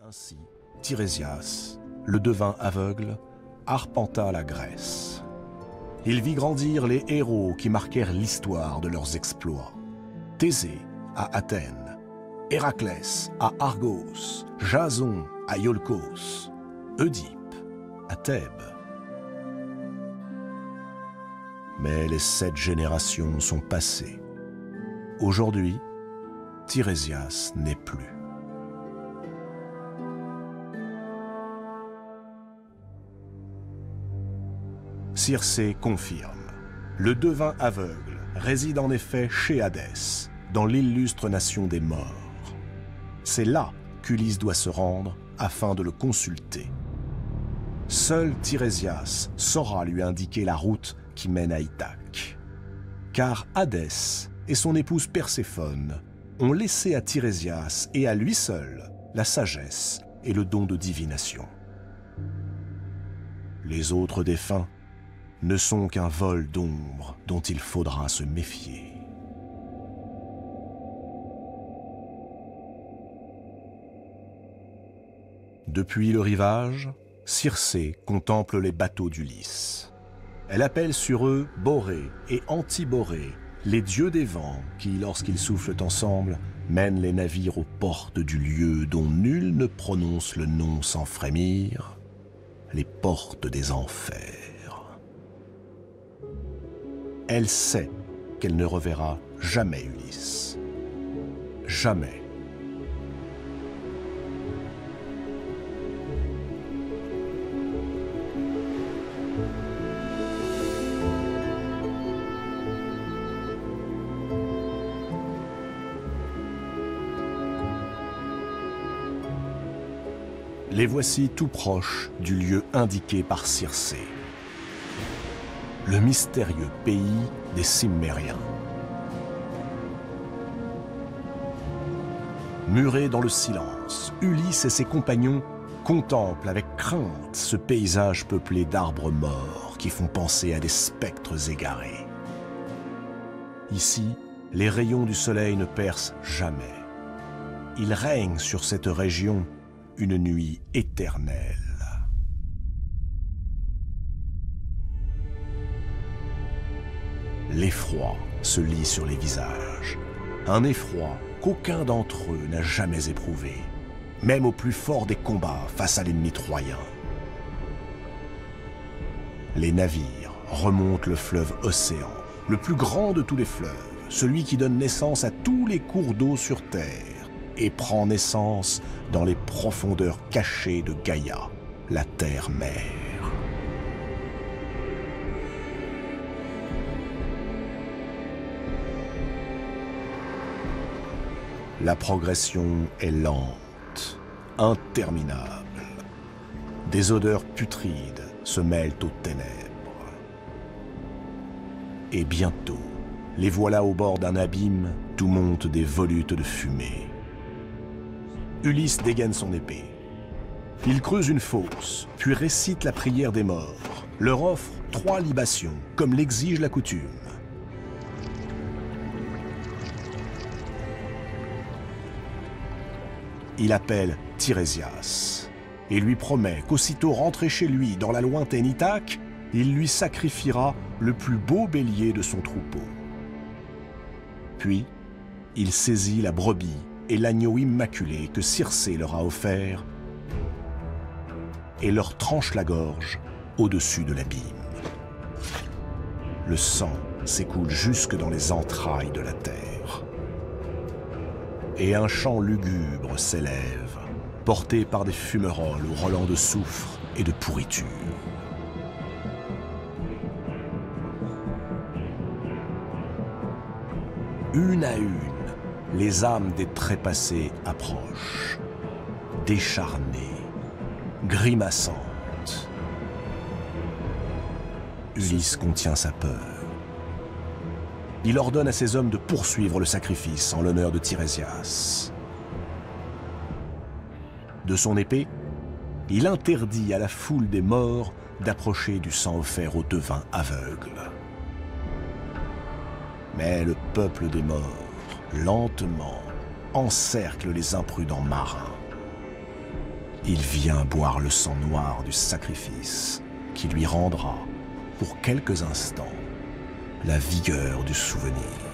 Ainsi, Tirésias, le devin aveugle, arpenta la Grèce. Il vit grandir les héros qui marquèrent l'histoire de leurs exploits. Thésée à Athènes, Héraclès à Argos, Jason à Iolcos, Oedipe à Thèbes. Mais les 7 générations sont passées. Aujourd'hui, Tirésias n'est plus. Circé confirme. Le devin aveugle réside en effet chez Hadès, dans l'illustre nation des morts. C'est là qu'Ulysse doit se rendre afin de le consulter. Seul Tirésias saura lui indiquer la route qui mène à Ithaque. Car Hadès et son épouse Perséphone ont laissé à Tirésias et à lui seul la sagesse et le don de divination. Les autres défunts ne sont qu'un vol d'ombre dont il faudra se méfier. Depuis le rivage, Circé contemple les bateaux d'Ulysse. Elle appelle sur eux Borée et Antiborée, les dieux des vents qui, lorsqu'ils soufflent ensemble, mènent les navires aux portes du lieu dont nul ne prononce le nom sans frémir, les portes des enfers. Elle sait qu'elle ne reverra jamais Ulysse. Jamais. Les voici tout proches du lieu indiqué par Circé. Le mystérieux pays des Cimmériens. Murés dans le silence, Ulysse et ses compagnons contemplent avec crainte ce paysage peuplé d'arbres morts qui font penser à des spectres égarés. Ici, les rayons du soleil ne percent jamais. Il règne sur cette région une nuit éternelle. L'effroi se lit sur les visages. Un effroi qu'aucun d'entre eux n'a jamais éprouvé, même au plus fort des combats face à l'ennemi troyen. Les navires remontent le fleuve Océan, le plus grand de tous les fleuves, celui qui donne naissance à tous les cours d'eau sur Terre, et prend naissance dans les profondeurs cachées de Gaïa, la terre-mère. La progression est lente, interminable. Des odeurs putrides se mêlent aux ténèbres. Et bientôt, les voilà au bord d'un abîme d'où montent des volutes de fumée. Ulysse dégaine son épée. Il creuse une fosse, puis récite la prière des morts, leur offre 3 libations, comme l'exige la coutume. Il appelle Tirésias et lui promet qu'aussitôt rentré chez lui dans la lointaine Ithaque, il lui sacrifiera le plus beau bélier de son troupeau. Puis, il saisit la brebis et l'agneau immaculé que Circé leur a offert et leur tranche la gorge au-dessus de l'abîme. Le sang s'écoule jusque dans les entrailles de la terre. Et un chant lugubre s'élève, porté par des fumerolles au relent de soufre et de pourriture. Une à une, les âmes des trépassés approchent, décharnées, grimaçantes. Ulysse contient sa peur. Il ordonne à ses hommes de poursuivre le sacrifice en l'honneur de Tirésias. De son épée, il interdit à la foule des morts d'approcher du sang offert aux devins aveugles. Mais le peuple des morts, lentement, encercle les imprudents marins. Il vient boire le sang noir du sacrifice qui lui rendra, pour quelques instants, la vigueur du souvenir.